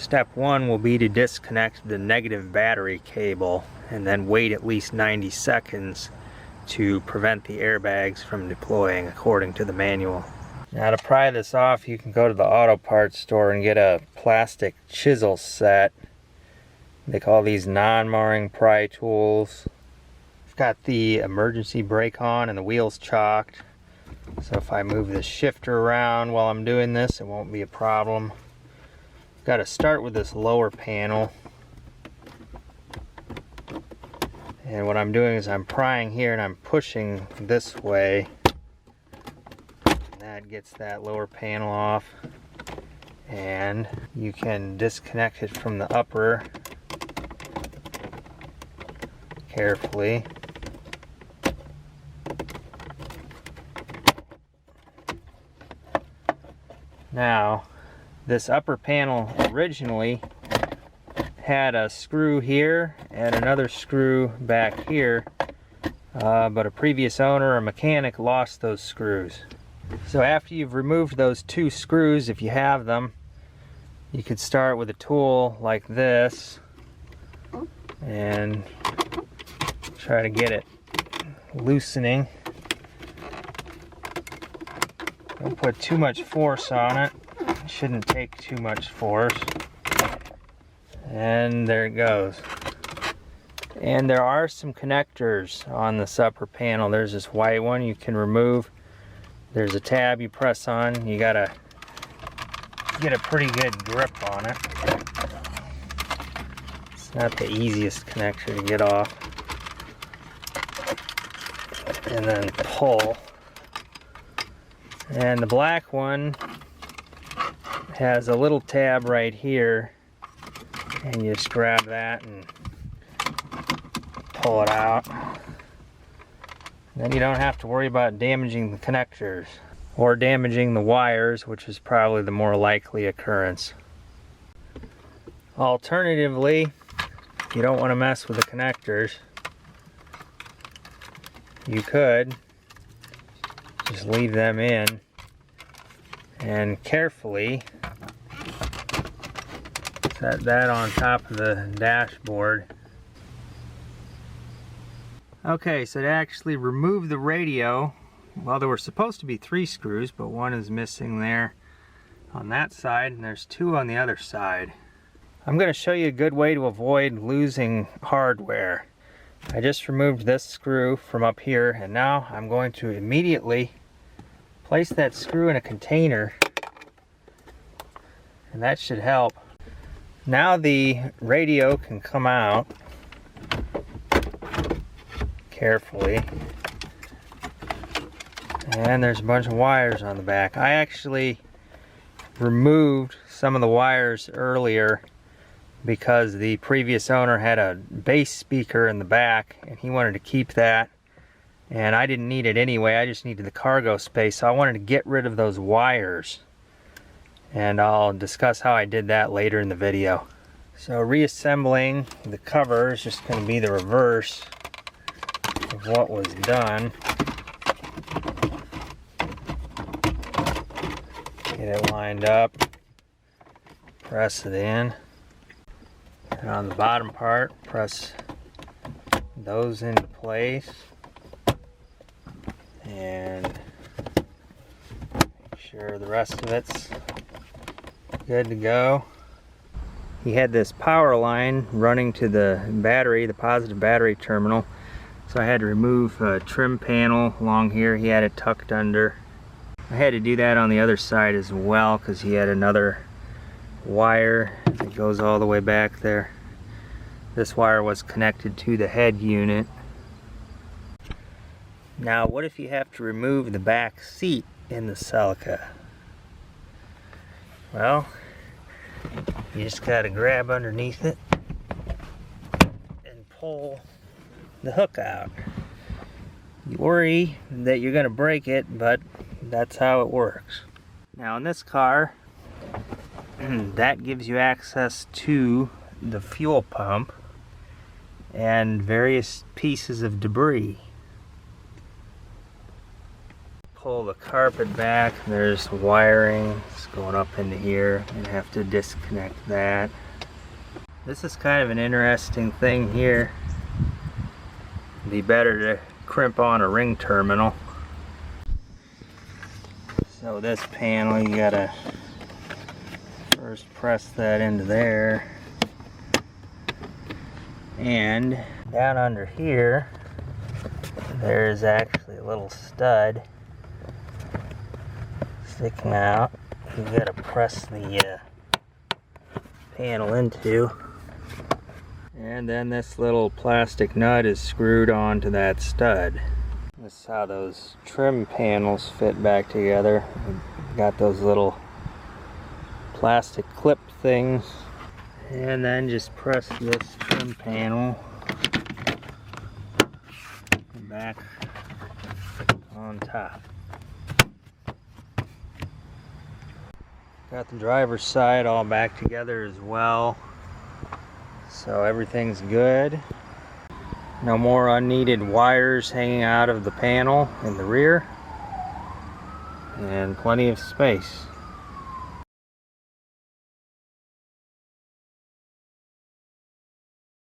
Step 1 will be to disconnect the negative battery cable and then wait at least 90 seconds to prevent the airbags from deploying according to the manual. Now to pry this off, you can go to the auto parts store and get a plastic chisel set. They call these non-marring pry tools. I've got the emergency brake on and the wheels chalked. So if I move the shifter around while I'm doing this, it won't be a problem. Got to start with this lower panel. And what I'm doing is I'm prying here and I'm pushing this way. That gets that lower panel off. And you can disconnect it from the upper carefully. Now, this upper panel originally had a screw here and another screw back here, but a previous owner or mechanic lost those screws. So after you've removed those two screws, if you have them, you could start with a tool like this and try to get it loosening. Don't put too much force on it. It shouldn't take too much force. And there it goes. And there are some connectors on this upper panel. There's this white one you can remove. There's a tab you press on. You gotta get a pretty good grip on it. It's not the easiest connector to get off. And then pull. And the black one has a little tab right here, and you just grab that and pull it out. Then you don't have to worry about damaging the connectors or damaging the wires, which is probably the more likely occurrence. Alternatively, if you don't want to mess with the connectors, you could just leave them in and carefully set that on top of the dashboard. Okay, so to actually remove the radio, well, there were supposed to be 3 screws, but one is missing there on that side, and there's 2 on the other side. I'm going to show you a good way to avoid losing hardware. I just removed this screw from up here, and now I'm going to immediately place that screw in a container, and that should help. Now the radio can come out carefully, and there's a bunch of wires on the back. I actually removed some of the wires earlier because the previous owner had a bass speaker in the back and he wanted to keep that, and I didn't need it anyway. I just needed the cargo space, so I wanted to get rid of those wires, and I'll discuss how I did that later in the video. So reassembling the cover is just going to be the reverse of what was done. Get it lined up, press it in, and on the bottom part, press those into place, and make sure the rest of it's good to go. He had this power line running to the battery, the positive battery terminal, so I had to remove a trim panel along here. He had it tucked under. I had to do that on the other side as well because he had another wire that goes all the way back there. This wire was connected to the head unit. Now, what if you have to remove the back seat in the Celica? Well, you just gotta grab underneath it and pull the hook out. You worry that you're gonna break it, but that's how it works. Now in this car, that gives you access to the fuel pump and various pieces of debris. pull the carpet back. There's wiring. It's going up into here. I'm gonna have to disconnect that. This is kind of an interesting thing here. It'd be better to crimp on a ring terminal. So this panel, you gotta first press that into there. And down under here, there's actually a little stud sticking out. You gotta press the panel into. And then this little plastic nut is screwed onto that stud. This is how those trim panels fit back together. Got those little plastic clip things. And then just press this trim panel back on top. Got the driver's side all back together as well. So everything's good. No more unneeded wires hanging out of the panel in the rear. And plenty of space.